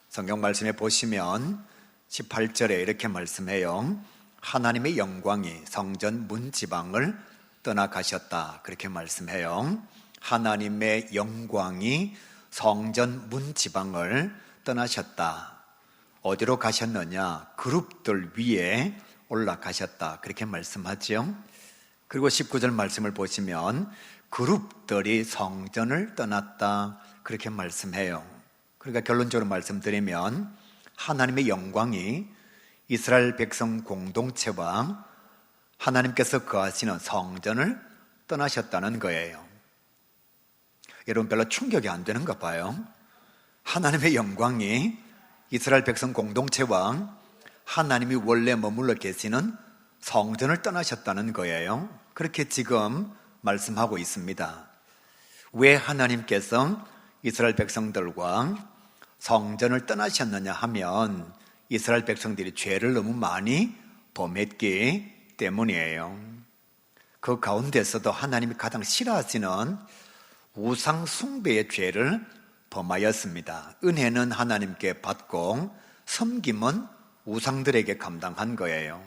성경 말씀에 보시면 18절에 이렇게 말씀해요. 하나님의 영광이 성전 문지방을 떠나가셨다. 그렇게 말씀해요. 하나님의 영광이 성전 문지방을 떠나셨다. 어디로 가셨느냐? 그룹들 위에 올라가셨다. 그렇게 말씀하죠. 그리고 19절 말씀을 보시면 그룹들이 성전을 떠났다. 그렇게 말씀해요. 그러니까 결론적으로 말씀드리면 하나님의 영광이 이스라엘 백성 공동체와 하나님께서 거하시는 성전을 떠나셨다는 거예요. 여러분 별로 충격이 안 되는가 봐요. 하나님의 영광이 이스라엘 백성 공동체와 하나님이 원래 머물러 계시는 성전을 떠나셨다는 거예요. 그렇게 지금 말씀하고 있습니다. 왜 하나님께서 이스라엘 백성들과 성전을 떠나셨느냐 하면 이스라엘 백성들이 죄를 너무 많이 범했기 때문이에요. 그 가운데서도 하나님이 가장 싫어하시는 우상 숭배의 죄를 범하였습니다. 은혜는 하나님께 받고 섬김은 우상들에게 감당한 거예요.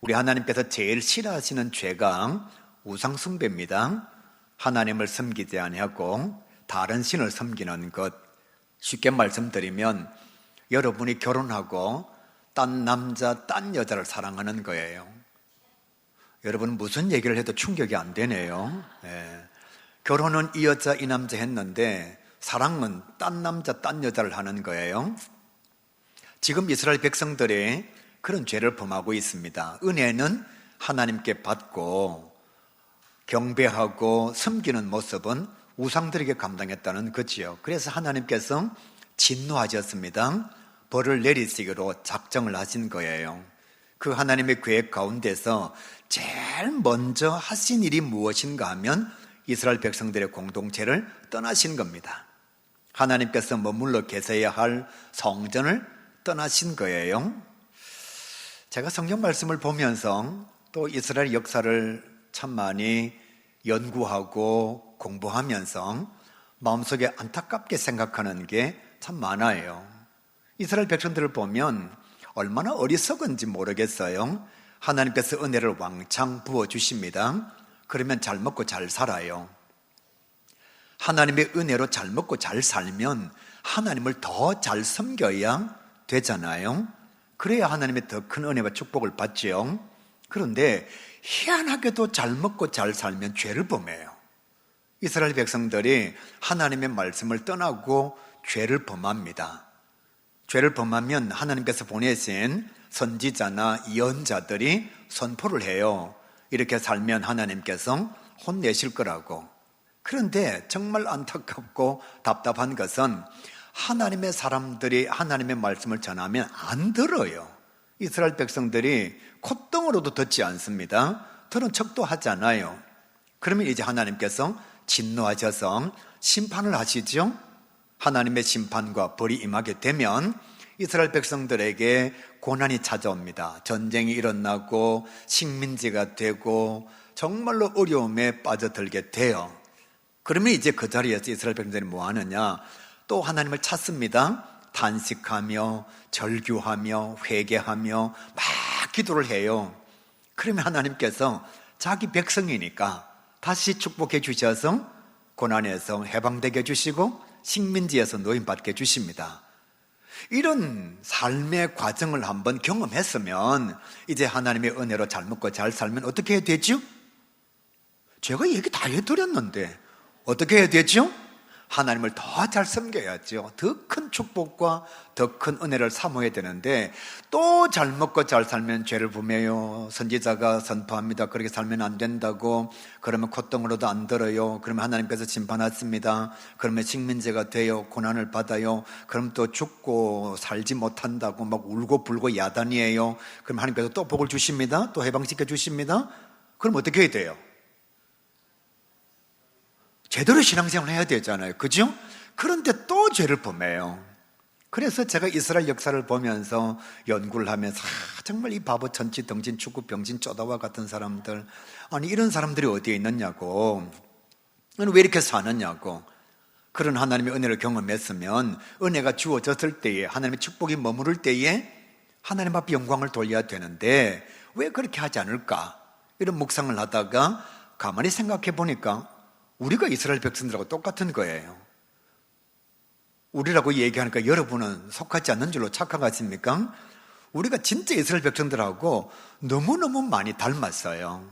우리 하나님께서 제일 싫어하시는 죄가 우상 숭배입니다. 하나님을 섬기지 아니하고 다른 신을 섬기는 것. 쉽게 말씀드리면 여러분이 결혼하고 딴 남자, 딴 여자를 사랑하는 거예요. 여러분 무슨 얘기를 해도 충격이 안 되네요. 결혼은 이 여자, 이 남자 했는데 사랑은 딴 남자, 딴 여자를 하는 거예요. 지금 이스라엘 백성들이 그런 죄를 범하고 있습니다. 은혜는 하나님께 받고 경배하고 섬기는 모습은 우상들에게 감당했다는 거지요. 그래서 하나님께서 진노하셨습니다. 벌을 내리시기로 작정을 하신 거예요. 그 하나님의 계획 가운데서 제일 먼저 하신 일이 무엇인가 하면 이스라엘 백성들의 공동체를 떠나신 겁니다. 하나님께서 머물러 계셔야 할 성전을 떠나신 거예요. 제가 성경 말씀을 보면서 또 이스라엘 역사를 참 많이 연구하고 공부하면서 마음속에 안타깝게 생각하는 게 참 많아요. 이스라엘 백성들을 보면 얼마나 어리석은지 모르겠어요. 하나님께서 은혜를 왕창 부어주십니다. 그러면 잘 먹고 잘 살아요. 하나님의 은혜로 잘 먹고 잘 살면 하나님을 더 잘 섬겨야 되잖아요. 그래야 하나님의 더 큰 은혜와 축복을 받지요. 그런데 희한하게도 잘 먹고 잘 살면 죄를 범해요. 이스라엘 백성들이 하나님의 말씀을 떠나고 죄를 범합니다. 죄를 범하면 하나님께서 보내신 선지자나 예언자들이 선포를 해요. 이렇게 살면 하나님께서 혼내실 거라고. 그런데 정말 안타깝고 답답한 것은 하나님의 사람들이 하나님의 말씀을 전하면 안 들어요. 이스라엘 백성들이 콧등으로도 듣지 않습니다. 들은 척도 하지 않아요. 그러면 이제 하나님께서 진노하셔서 심판을 하시죠. 하나님의 심판과 벌이 임하게 되면 이스라엘 백성들에게 고난이 찾아옵니다. 전쟁이 일어나고 식민지가 되고 정말로 어려움에 빠져들게 돼요. 그러면 이제 그 자리에서 이스라엘 백성들이 뭐 하느냐? 또 하나님을 찾습니다. 단식하며 절규하며 회개하며 막 기도를 해요. 그러면 하나님께서 자기 백성이니까 다시 축복해 주셔서 고난에서 해방되게 해주시고 식민지에서 노임받게 해주십니다. 이런 삶의 과정을 한번 경험했으면 이제 하나님의 은혜로 잘 먹고 잘 살면 어떻게 해야 되죠? 제가 얘기 다 해드렸는데 어떻게 해야 되죠? 하나님을 더 잘 섬겨야죠. 더 큰 축복과 더 큰 은혜를 사모해야 되는데 또 잘 먹고 잘 살면 죄를 범해요. 선지자가 선포합니다. 그렇게 살면 안 된다고. 그러면 콧등으로도 안 들어요. 그러면 하나님께서 심판하십니다. 그러면 식민지가 돼요. 고난을 받아요. 그럼 또 죽고 살지 못한다고 막 울고 불고 야단이에요. 그럼 하나님께서 또 복을 주십니다. 또 해방시켜 주십니다. 그럼 어떻게 해야 돼요? 제대로 신앙생활을 해야 되잖아요. 그죠? 그런데 또 죄를 범해요. 그래서 제가 이스라엘 역사를 보면서 연구를 하면서 정말 이 바보 천치 덩진 축구 병진 쪼다와 같은 사람들, 아니 이런 사람들이 어디에 있느냐고, 왜 이렇게 사느냐고. 그런 하나님의 은혜를 경험했으면 은혜가 주어졌을 때에 하나님의 축복이 머무를 때에 하나님 앞에 영광을 돌려야 되는데 왜 그렇게 하지 않을까? 이런 묵상을 하다가 가만히 생각해 보니까 우리가 이스라엘 백성들하고 똑같은 거예요. 우리라고 얘기하니까 여러분은 속하지 않는 줄로 착각하십니까? 우리가 진짜 이스라엘 백성들하고 너무너무 많이 닮았어요.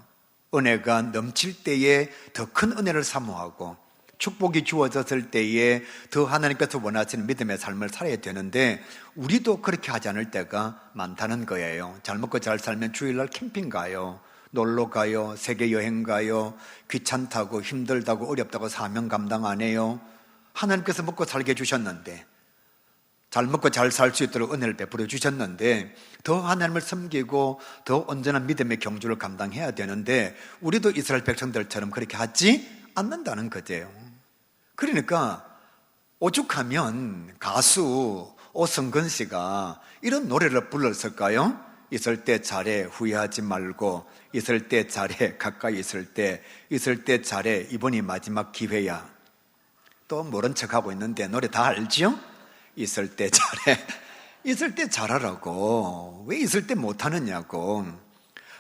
은혜가 넘칠 때에 더 큰 은혜를 사모하고 축복이 주어졌을 때에 더 하나님께서 원하시는 믿음의 삶을 살아야 되는데 우리도 그렇게 하지 않을 때가 많다는 거예요. 잘 먹고 잘 살면 주일날 캠핑 가요, 놀러 가요, 세계 여행 가요, 귀찮다고 힘들다고 어렵다고 사명 감당 안 해요. 하나님께서 먹고 살게 해주셨는데, 잘 먹고 잘 살 수 있도록 은혜를 베풀어 주셨는데 더 하나님을 섬기고 더 온전한 믿음의 경주를 감당해야 되는데 우리도 이스라엘 백성들처럼 그렇게 하지 않는다는 거죠. 그러니까 오죽하면 가수 오성근 씨가 이런 노래를 불렀을까요? 있을 때 잘해 후회하지 말고, 있을 때 잘해 가까이 있을 때 잘해 이번이 마지막 기회야. 또 모른 척하고 있는데 노래 다 알죠? 있을 때 잘해, 있을 때 잘하라고. 왜 있을 때 못하느냐고.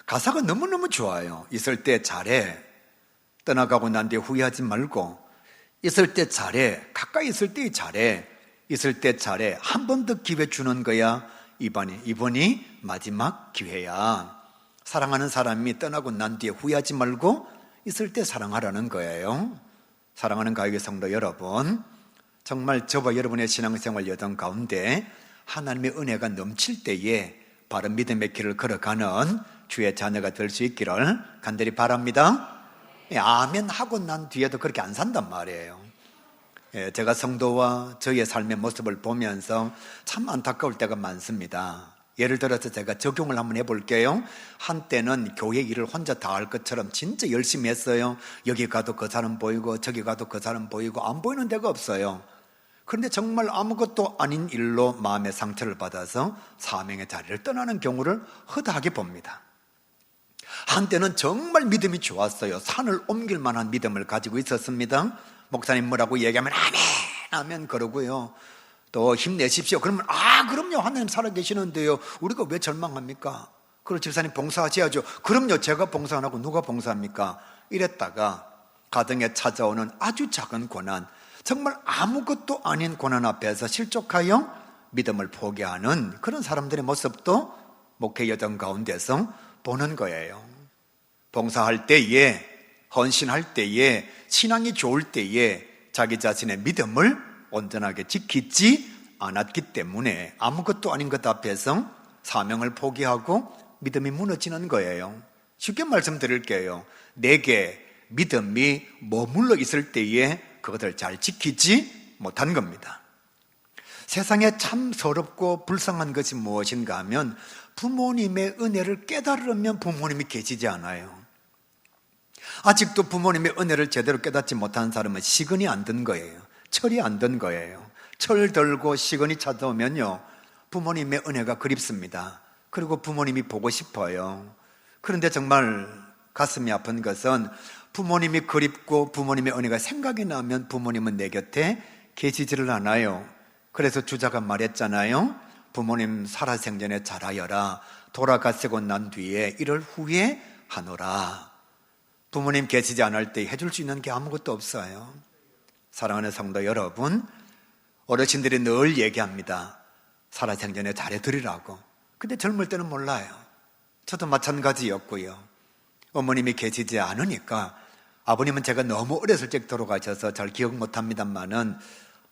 가사가 너무너무 좋아요. 있을 때 잘해, 떠나가고 난 뒤에 후회하지 말고, 있을 때 잘해, 가까이 있을 때 잘해, 있을 때 잘해, 한 번 더 기회 주는 거야. 이번이 마지막 기회야. 사랑하는 사람이 떠나고 난 뒤에 후회하지 말고 있을 때 사랑하라는 거예요. 사랑하는 가요계 성도 여러분, 정말 저와 여러분의 신앙생활 여정 가운데 하나님의 은혜가 넘칠 때에 바른 믿음의 길을 걸어가는 주의 자녀가 될 수 있기를 간절히 바랍니다. 아멘 하고 난 뒤에도 그렇게 안 산단 말이에요. 제가 성도와 저의 삶의 모습을 보면서 참 안타까울 때가 많습니다. 예를 들어서 제가 적용을 한번 해볼게요. 한때는 교회 일을 혼자 다 할 것처럼 진짜 열심히 했어요. 여기 가도 그 사람 보이고 저기 가도 그 사람 보이고 안 보이는 데가 없어요. 그런데 정말 아무것도 아닌 일로 마음의 상처를 받아서 사명의 자리를 떠나는 경우를 허다하게 봅니다. 한때는 정말 믿음이 좋았어요. 산을 옮길 만한 믿음을 가지고 있었습니다. 목사님 뭐라고 얘기하면 아멘 아멘 그러고요. 또 힘내십시오 그러면 그럼요, 하나님 살아계시는데요 우리가 왜 절망합니까? 그럼 집사님 봉사하셔야죠. 그럼요, 제가 봉사 안 하고 누가 봉사합니까? 이랬다가 가정에 찾아오는 아주 작은 고난, 정말 아무것도 아닌 고난 앞에서 실족하여 믿음을 포기하는 그런 사람들의 모습도 목회 여정 가운데서 보는 거예요. 봉사할 때에, 헌신할 때에, 신앙이 좋을 때에 자기 자신의 믿음을 온전하게 지키지 않았기 때문에 아무것도 아닌 것 앞에서 사명을 포기하고 믿음이 무너지는 거예요. 쉽게 말씀드릴게요. 내게 믿음이 머물러 있을 때에 그것을 잘 지키지 못한 겁니다. 세상에 참 서럽고 불쌍한 것이 무엇인가 하면 부모님의 은혜를 깨달으면 부모님이 계시지 않아요. 아직도 부모님의 은혜를 제대로 깨닫지 못하는 사람은 시근이 안 든 거예요. 철이 안 든 거예요. 철 들고 시근이 찾아오면요, 부모님의 은혜가 그립습니다. 그리고 부모님이 보고 싶어요. 그런데 정말 가슴이 아픈 것은 부모님이 그립고 부모님의 은혜가 생각이 나면 부모님은 내 곁에 계시지를 않아요. 그래서 주자가 말했잖아요. 부모님 살아생전에 잘하여라. 돌아가시고 난 뒤에 이를 후회하노라. 부모님 계시지 않을 때 해줄 수 있는 게 아무것도 없어요. 사랑하는 성도 여러분, 어르신들이 늘 얘기합니다. 살아생전에 잘해드리라고. 근데 젊을 때는 몰라요. 저도 마찬가지였고요. 어머님이 계시지 않으니까, 아버님은 제가 너무 어렸을 적 돌아가셔서 잘 기억 못합니다만은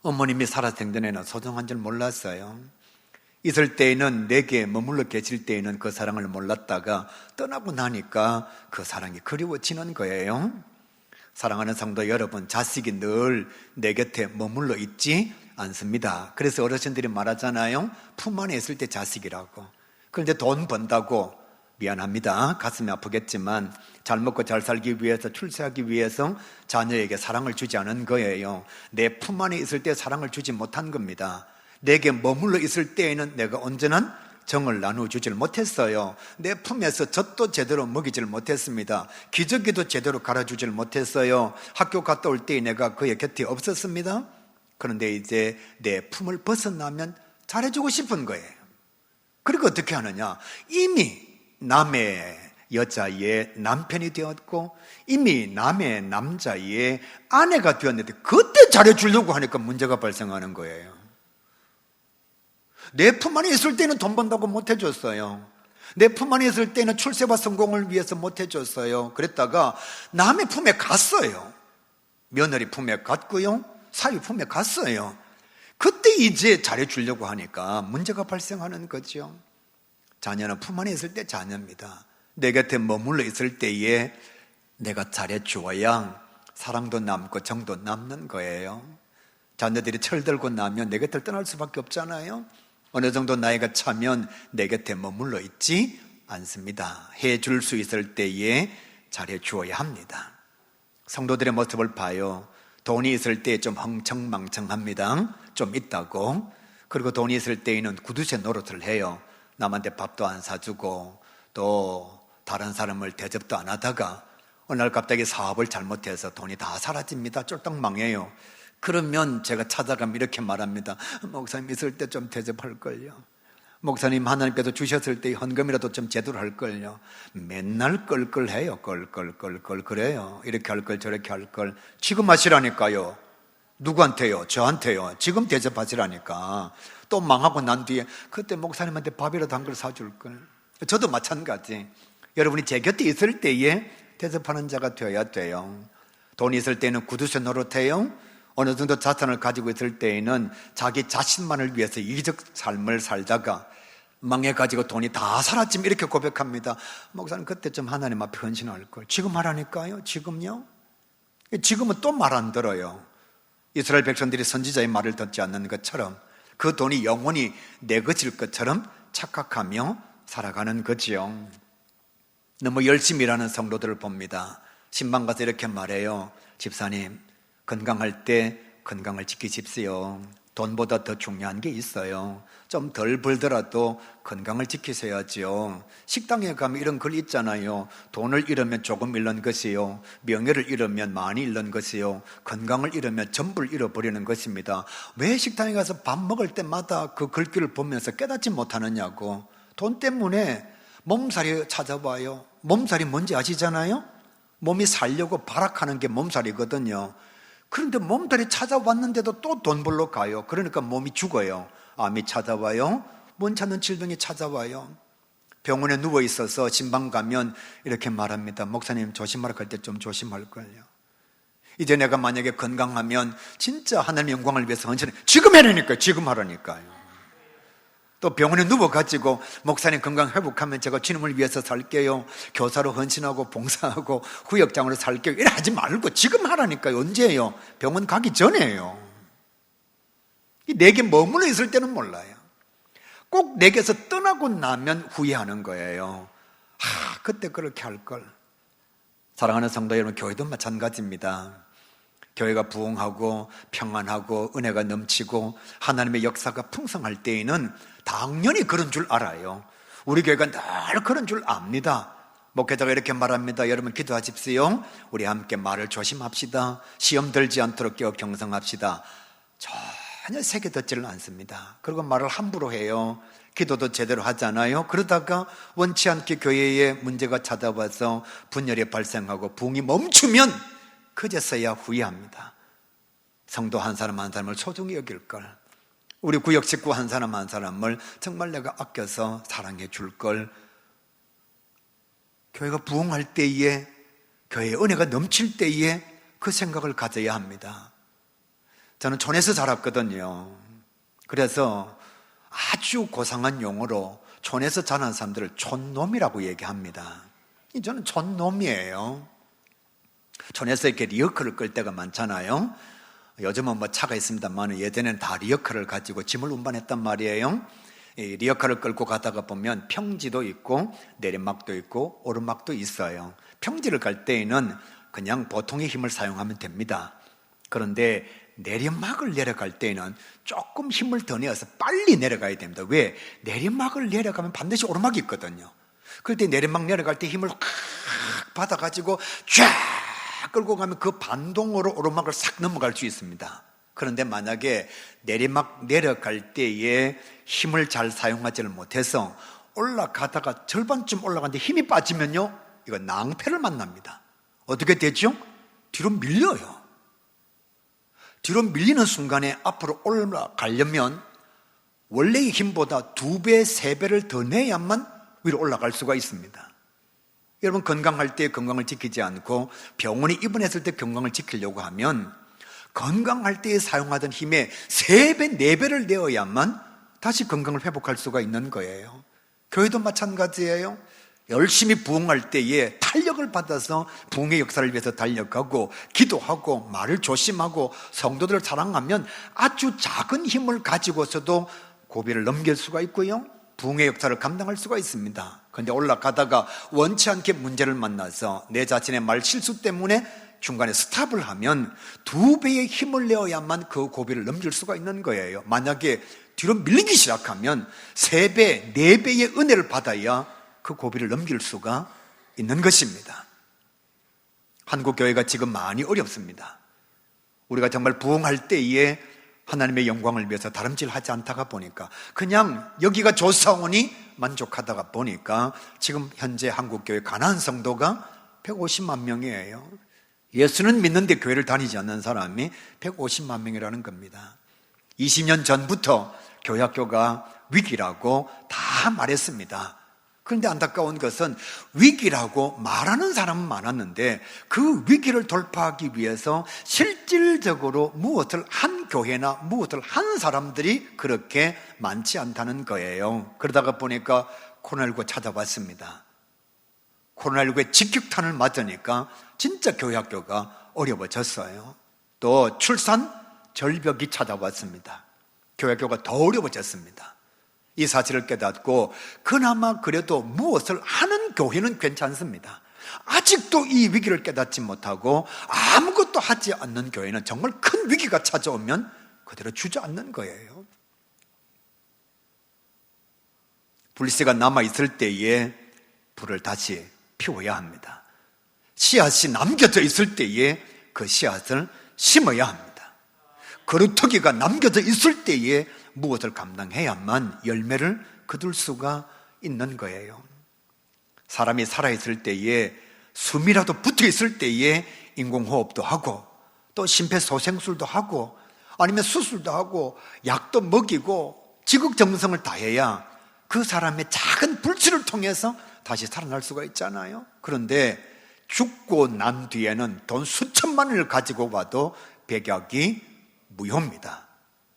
어머님이 살아생전에는 소중한 줄 몰랐어요. 있을 때에는 내게 머물러 계실 때에는 그 사랑을 몰랐다가 떠나고 나니까 그 사랑이 그리워지는 거예요. 사랑하는 성도 여러분, 자식이 늘 내 곁에 머물러 있지 않습니다. 그래서 어르신들이 말하잖아요. 품 안에 있을 때 자식이라고. 그런데 돈 번다고, 미안합니다, 가슴이 아프겠지만 잘 먹고 잘 살기 위해서, 출세하기 위해서 자녀에게 사랑을 주지 않은 거예요. 내 품 안에 있을 때 사랑을 주지 못한 겁니다. 내게 머물러 있을 때에는 내가 온전한 정을 나누어주질 못했어요. 내 품에서 젖도 제대로 먹이질 못했습니다. 기저귀도 제대로 갈아주질 못했어요. 학교 갔다 올 때 내가 그의 곁에 없었습니다. 그런데 이제 내 품을 벗어나면 잘해주고 싶은 거예요. 그리고 어떻게 하느냐? 이미 남의 여자의 남편이 되었고 이미 남의 남자의 아내가 되었는데 그때 잘해주려고 하니까 문제가 발생하는 거예요. 내 품 안에 있을 때는 돈 번다고 못 해줬어요. 내 품 안에 있을 때는 출세와 성공을 위해서 못 해줬어요. 그랬다가 남의 품에 갔어요. 며느리 품에 갔고요, 사위 품에 갔어요. 그때 이제 잘해주려고 하니까 문제가 발생하는 거죠. 자녀는 품 안에 있을 때 자녀입니다. 내 곁에 머물러 있을 때에 내가 잘해주어야 사랑도 남고 정도 남는 거예요. 자녀들이 철들고 나면 내 곁을 떠날 수밖에 없잖아요. 어느 정도 나이가 차면 내 곁에 머물러 있지 않습니다. 해줄 수 있을 때에 잘해주어야 합니다. 성도들의 모습을 봐요. 돈이 있을 때 좀 흥청망청합니다. 좀 있다고. 그리고 돈이 있을 때에는 구두쇠 노릇을 해요. 남한테 밥도 안 사주고 또 다른 사람을 대접도 안 하다가 어느 날 갑자기 사업을 잘못해서 돈이 다 사라집니다. 쫄딱 망해요. 그러면 제가 찾아가면 이렇게 말합니다. 목사님 있을 때 좀 대접할걸요. 목사님 하나님께서 주셨을 때 헌금이라도 좀 제대로 할걸요. 맨날 껄껄해요. 껄껄껄껄 그래요. 이렇게 할걸 저렇게 할걸. 지금 하시라니까요. 누구한테요? 저한테요. 지금 대접하시라니까. 또 망하고 난 뒤에 그때 목사님한테 밥이라도 한 걸 사줄걸. 저도 마찬가지. 여러분이 제 곁에 있을 때에 대접하는 자가 되어야 돼요. 돈이 있을 때는 구두쇠 노릇해요. 어느 정도 자산을 가지고 있을 때에는 자기 자신만을 위해서 이기적 삶을 살다가 망해가지고 돈이 다 사라지면 이렇게 고백합니다. 목사님 그때 좀 하나님 앞에 헌신할 걸. 지금 하라니까요. 지금요. 지금은 또 말 안 들어요. 이스라엘 백성들이 선지자의 말을 듣지 않는 것처럼 그 돈이 영원히 내 것일 것처럼 착각하며 살아가는 거지요. 너무 열심히 일하는 성도들을 봅니다. 신방 가서 이렇게 말해요. 집사님, 건강할 때 건강을 지키십시오. 돈보다 더 중요한 게 있어요. 좀 덜 벌더라도 건강을 지키셔야죠. 식당에 가면 이런 글 있잖아요. 돈을 잃으면 조금 잃는 것이요, 명예를 잃으면 많이 잃는 것이요, 건강을 잃으면 전부를 잃어버리는 것입니다. 왜 식당에 가서 밥 먹을 때마다 그 글귀를 보면서 깨닫지 못하느냐고. 돈 때문에 몸살이 찾아와요. 몸살이 뭔지 아시잖아요? 몸이 살려고 발악하는 게 몸살이거든요. 그런데 몸살이 찾아왔는데도 또 돈 벌러 가요. 그러니까 몸이 죽어요. 암이 찾아와요. 원치 않는 질병이 찾아와요. 병원에 누워 있어서 신방 가면 이렇게 말합니다. 목사님 조심하라 할 때 좀 조심할걸요. 이제 내가 만약에 건강하면 진짜 하나님의 영광을 위해서 헌신해. 지금 해라니까요. 지금 하라니까요. 또 병원에 누워가지고 목사님 건강 회복하면 제가 주님을 위해서 살게요. 교사로 헌신하고 봉사하고 후역장으로 살게요. 이래 하지 말고 지금 하라니까요. 언제예요? 병원 가기 전에요. 내게 머물러 있을 때는 몰라요. 꼭 내게서 떠나고 나면 후회하는 거예요. 그때 그렇게 할걸. 사랑하는 성도 여러분, 교회도 마찬가지입니다. 교회가 부흥하고 평안하고 은혜가 넘치고 하나님의 역사가 풍성할 때에는 당연히 그런 줄 알아요. 우리 교회가 늘 그런 줄 압니다. 목회자가 이렇게 말합니다. 여러분 기도하십시오. 우리 함께 말을 조심합시다. 시험 들지 않도록 깨어 경성합시다. 전혀 새겨 듣지를 않습니다. 그리고 말을 함부로 해요. 기도도 제대로 하잖아요. 그러다가 원치 않게 교회에 문제가 찾아와서 분열이 발생하고 부흥이 멈추면 그제서야 후회합니다. 성도 한 사람 한 사람을 소중히 여길걸. 우리 구역 식구 한 사람 한 사람을 정말 내가 아껴서 사랑해 줄걸. 교회가 부흥할 때에, 교회의 은혜가 넘칠 때에 그 생각을 가져야 합니다. 저는 촌에서 자랐거든요. 그래서 아주 고상한 용어로 촌에서 자란 사람들을 촌놈이라고 얘기합니다. 저는 촌놈이에요. 촌에서 이렇게 리어커를 끌 때가 많잖아요. 요즘은 뭐 차가 있습니다만 예전에는 다 리어커를 가지고 짐을 운반했단 말이에요. 이 리어커를 끌고 가다가 보면 평지도 있고 내리막도 있고 오르막도 있어요. 평지를 갈 때에는 그냥 보통의 힘을 사용하면 됩니다. 그런데 내리막을 내려갈 때에는 조금 힘을 더 내어서 빨리 내려가야 됩니다. 왜? 내리막을 내려가면 반드시 오르막이 있거든요. 그럴 때 내리막 내려갈 때 힘을 확 받아가지고 쫙 끌고 가면 그 반동으로 오르막을 싹 넘어갈 수 있습니다. 그런데 만약에 내리막 내려갈 때에 힘을 잘 사용하지를 못해서 올라가다가 절반쯤 올라가는데 힘이 빠지면요, 이거 낭패를 만납니다. 어떻게 되죠? 뒤로 밀려요. 뒤로 밀리는 순간에 앞으로 올라가려면 원래의 힘보다 2배, 3배를 더 내야만 위로 올라갈 수가 있습니다. 여러분, 건강할 때 건강을 지키지 않고 병원에 입원했을 때 건강을 지키려고 하면 건강할 때 사용하던 힘의 3배, 4배를 내어야만 다시 건강을 회복할 수가 있는 거예요. 교회도 마찬가지예요. 열심히 부흥할 때에 탄력을 받아서 부흥의 역사를 위해서 달려가고 기도하고 말을 조심하고 성도들을 사랑하면 아주 작은 힘을 가지고서도 고비를 넘길 수가 있고요, 부흥의 역사를 감당할 수가 있습니다. 그런데 올라가다가 원치 않게 문제를 만나서 내 자신의 말 실수 때문에 중간에 스탑을 하면 2배의 힘을 내어야만 그 고비를 넘길 수가 있는 거예요. 만약에 뒤로 밀리기 시작하면 3배, 4배의 은혜를 받아야 그 고비를 넘길 수가 있는 것입니다. 한국 교회가 지금 많이 어렵습니다. 우리가 정말 부흥할 때에 하나님의 영광을 위해서 다름질하지 않다가 보니까 그냥 여기가 좋사오니 만족하다가 보니까 지금 현재 한국교회 가나안 성도가 150만 명이에요. 예수는 믿는데 교회를 다니지 않는 사람이 150만 명이라는 겁니다. 20년 전부터 교회학교가 위기라고 다 말했습니다. 그런데 안타까운 것은 위기라고 말하는 사람은 많았는데 그 위기를 돌파하기 위해서 실질적으로 무엇을 한 교회나 무엇을 한 사람들이 그렇게 많지 않다는 거예요. 그러다가 보니까 코로나19 찾아왔습니다. 코로나19의 직격탄을 맞으니까 진짜 교회학교가 어려워졌어요. 또 출산 절벽이 찾아왔습니다. 교회학교가 더 어려워졌습니다. 이 사실을 깨닫고 그나마 그래도 무엇을 하는 교회는 괜찮습니다. 아직도 이 위기를 깨닫지 못하고 아무것도 하지 않는 교회는 정말 큰 위기가 찾아오면 그대로 주저앉는 거예요. 불씨가 남아있을 때에 불을 다시 피워야 합니다. 씨앗이 남겨져 있을 때에 그 씨앗을 심어야 합니다. 거루터기가 남겨져 있을 때에 무엇을 감당해야만 열매를 거둘 수가 있는 거예요. 사람이 살아있을 때에 숨이라도 붙어있을 때에 인공호흡도 하고 또 심폐소생술도 하고 아니면 수술도 하고 약도 먹이고 지극정성을 다해야 그 사람의 작은 불씨를 통해서 다시 살아날 수가 있잖아요. 그런데 죽고 난 뒤에는 돈 수천만 원을 가지고 와도 백약이 무효입니다.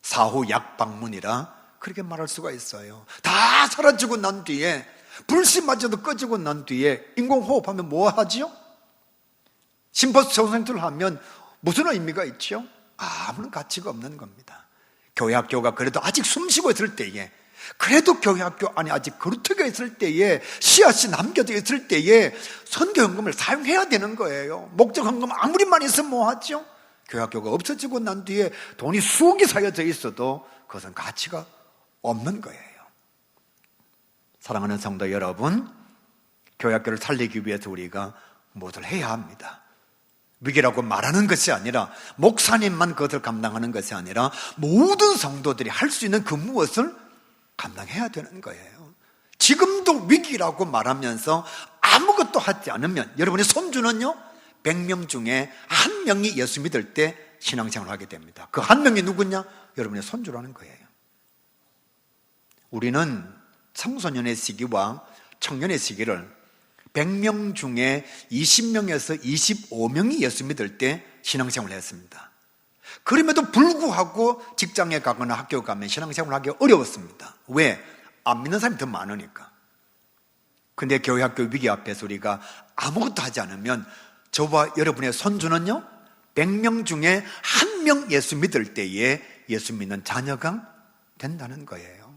사후 약방문이라 그렇게 말할 수가 있어요. 다 사라지고 난 뒤에 불씨마저도 꺼지고 난 뒤에 인공호흡하면 뭐 하지요? 심폐소생술을 하면 무슨 의미가 있죠? 아무런 가치가 없는 겁니다. 교회학교가 그래도 아직 숨쉬고 있을 때에, 그래도 교회학교 안에 아직 거루터기가 있을 때에, 씨앗이 남겨져 있을 때에 선교헌금을 사용해야 되는 거예요. 목적헌금 아무리 많이 있으면 뭐 하죠? 교회학교가 없어지고 난 뒤에 돈이 수억이 쌓여져 있어도 그것은 가치가 없는 거예요. 사랑하는 성도 여러분, 교회학교를 살리기 위해서 우리가 무엇을 해야 합니다. 위기라고 말하는 것이 아니라, 목사님만 그것을 감당하는 것이 아니라 모든 성도들이 할 수 있는 그 무엇을 감당해야 되는 거예요. 지금도 위기라고 말하면서 아무것도 하지 않으면 여러분의 손주는요 100명 중에 1명이 예수 믿을 때 신앙생활을 하게 됩니다. 그 1명이 누구냐? 여러분의 손주라는 거예요. 우리는 청소년의 시기와 청년의 시기를 100명 중에 20명에서 25명이 예수 믿을 때 신앙생활을 했습니다. 그럼에도 불구하고 직장에 가거나 학교 가면 신앙생활을 하기 어려웠습니다. 왜? 안 믿는 사람이 더 많으니까. 근데 교회 학교 위기 앞에서 우리가 아무것도 하지 않으면 저와 여러분의 손주는요 100명 중에 1명 예수 믿을 때에 예수 믿는 자녀가 된다는 거예요.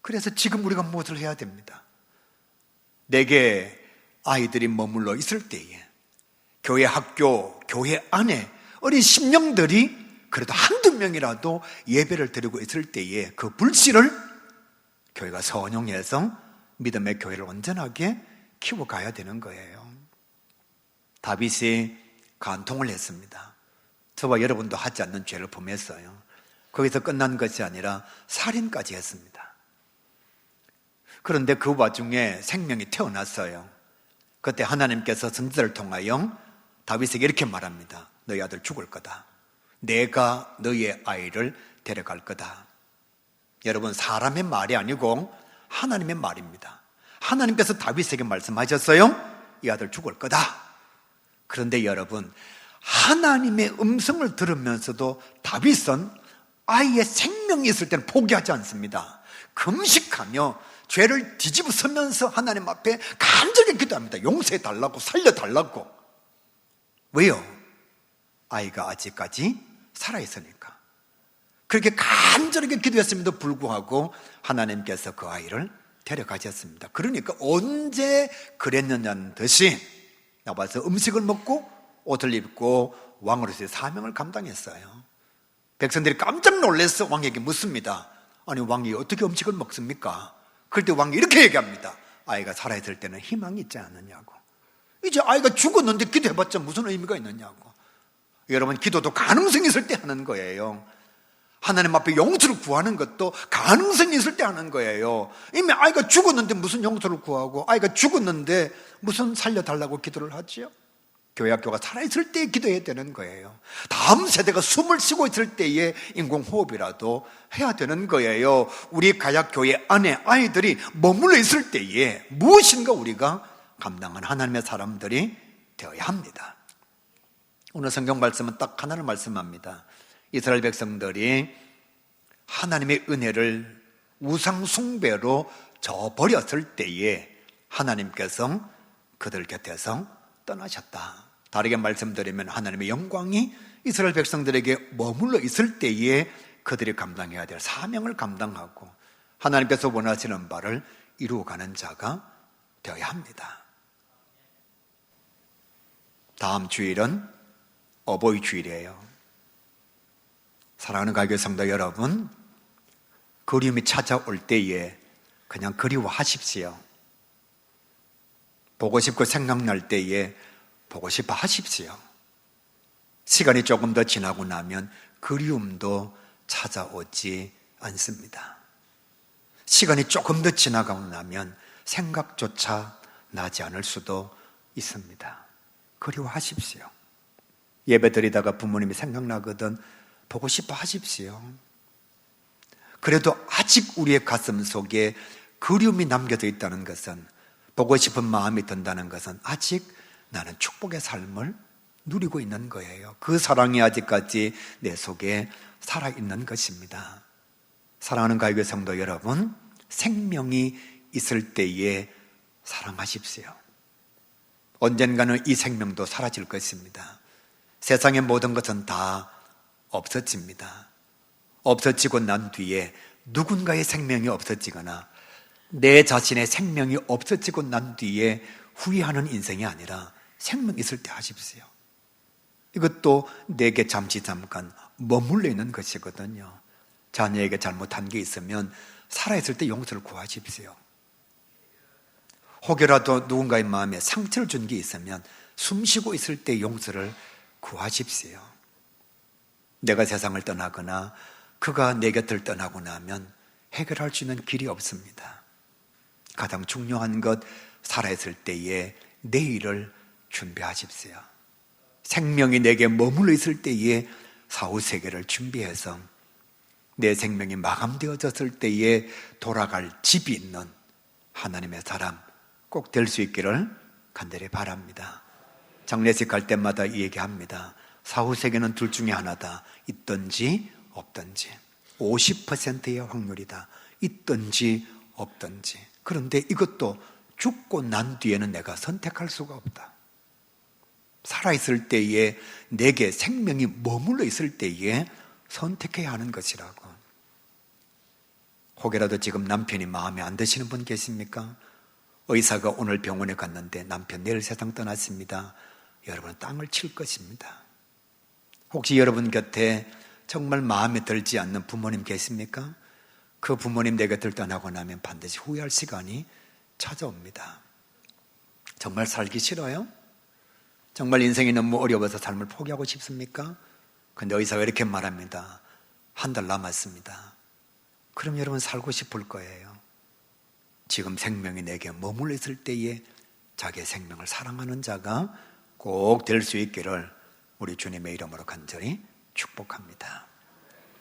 그래서 지금 우리가 무엇을 해야 됩니다. 내게 아이들이 머물러 있을 때에 교회 학교, 교회 안에 어린 심령들이 그래도 한두 명이라도 예배를 드리고 있을 때에 그 불씨를 교회가 선용해서 믿음의 교회를 온전하게 키워가야 되는 거예요. 다윗이 간통을 했습니다. 저와 여러분도 하지 않는 죄를 범했어요. 거기서 끝난 것이 아니라 살인까지 했습니다. 그런데 그 와중에 생명이 태어났어요. 그때 하나님께서 선지자를 통하여 다윗에게 이렇게 말합니다. 너희 아들 죽을 거다. 내가 너의 아이를 데려갈 거다. 여러분, 사람의 말이 아니고 하나님의 말입니다. 하나님께서 다윗에게 말씀하셨어요. 이 아들 죽을 거다. 그런데 여러분, 하나님의 음성을 들으면서도 다윗은 아이의 생명이 있을 때는 포기하지 않습니다. 금식하며 죄를 뒤집어 서면서 하나님 앞에 간절히 기도합니다. 용서해 달라고, 살려 달라고. 왜요? 아이가 아직까지 살아있으니까. 그렇게 간절하게 기도했음에도 불구하고 하나님께서 그 아이를 데려가셨습니다. 그러니까 언제 그랬느냐는 듯이 나와서 음식을 먹고 옷을 입고 왕으로서의 사명을 감당했어요. 백성들이 깜짝 놀라서 왕에게 묻습니다. 아니, 왕이 어떻게 음식을 먹습니까? 그럴 때 왕이 이렇게 얘기합니다. 아이가 살아있을 때는 희망이 있지 않느냐고. 이제 아이가 죽었는데 기도해봤자 무슨 의미가 있느냐고. 여러분, 기도도 가능성이 있을 때 하는 거예요. 하나님 앞에 용서를 구하는 것도 가능성이 있을 때 하는 거예요. 이미 아이가 죽었는데 무슨 용서를 구하고, 아이가 죽었는데 무슨 살려달라고 기도를 하지요? 교회 학교가 살아있을 때 기도해야 되는 거예요. 다음 세대가 숨을 쉬고 있을 때에 인공호흡이라도 해야 되는 거예요. 우리 가약교회 안에 아이들이 머물러 있을 때에 무엇인가 우리가 감당한 하나님의 사람들이 되어야 합니다. 오늘 성경 말씀은 딱 하나를 말씀합니다. 이스라엘 백성들이 하나님의 은혜를 우상 숭배로 저버렸을 때에 하나님께서 그들 곁에서 떠나셨다. 다르게 말씀드리면 하나님의 영광이 이스라엘 백성들에게 머물러 있을 때에 그들이 감당해야 될 사명을 감당하고 하나님께서 원하시는 바를 이루어가는 자가 되어야 합니다. 다음 주일은 어버이 주일이에요. 사랑하는 가교회 성도 여러분, 그리움이 찾아올 때에 그냥 그리워하십시오. 보고 싶고 생각날 때에 보고 싶어 하십시오. 시간이 조금 더 지나고 나면 그리움도 찾아오지 않습니다. 시간이 조금 더 지나가고 나면 생각조차 나지 않을 수도 있습니다. 그리워하십시오. 예배 드리다가 부모님이 생각나거든 보고 싶어 하십시오. 그래도 아직 우리의 가슴 속에 그리움이 남겨져 있다는 것은, 보고 싶은 마음이 든다는 것은 아직 나는 축복의 삶을 누리고 있는 거예요. 그 사랑이 아직까지 내 속에 살아있는 것입니다. 사랑하는 가요교회 성도 여러분, 생명이 있을 때에 사랑하십시오. 언젠가는 이 생명도 사라질 것입니다. 세상의 모든 것은 다 없어집니다. 없어지고 난 뒤에 누군가의 생명이 없어지거나 내 자신의 생명이 없어지고 난 뒤에 후회하는 인생이 아니라 생명 있을 때 하십시오. 이것도 내게 잠깐 머물러 있는 것이거든요. 자녀에게 잘못한 게 있으면 살아있을 때 용서를 구하십시오. 혹여라도 누군가의 마음에 상처를 준 게 있으면 숨쉬고 있을 때 용서를 구하십시오. 내가 세상을 떠나거나 그가 내 곁을 떠나고 나면 해결할 수 있는 길이 없습니다. 가장 중요한 것, 살아있을 때에 내일을 준비하십시오. 생명이 내게 머물러 있을 때에 사후세계를 준비해서 내 생명이 마감되어졌을 때에 돌아갈 집이 있는 하나님의 사람 꼭 될 수 있기를 간절히 바랍니다. 장례식 갈 때마다 이 얘기합니다. 사후세계는 둘 중에 하나다. 있든지 없든지. 50%의 확률이다. 있든지 없든지. 그런데 이것도 죽고 난 뒤에는 내가 선택할 수가 없다. 살아있을 때에 내게 생명이 머물러 있을 때에 선택해야 하는 것이라고. 혹여라도 지금 남편이 마음에 안 드시는 분 계십니까? 의사가 오늘 병원에 갔는데 남편 내일 세상 떠났습니다. 여러분은 땅을 칠 것입니다. 혹시 여러분 곁에 정말 마음에 들지 않는 부모님 계십니까? 그 부모님 내 곁을 떠나고 나면 반드시 후회할 시간이 찾아옵니다. 정말 살기 싫어요? 정말 인생이 너무 어려워서 삶을 포기하고 싶습니까? 근데 의사가 이렇게 말합니다. 한 달 남았습니다. 그럼 여러분 살고 싶을 거예요. 지금 생명이 내게 머물러 있을 때에 자기의 생명을 사랑하는 자가 꼭 될 수 있기를 우리 주님의 이름으로 간절히 축복합니다.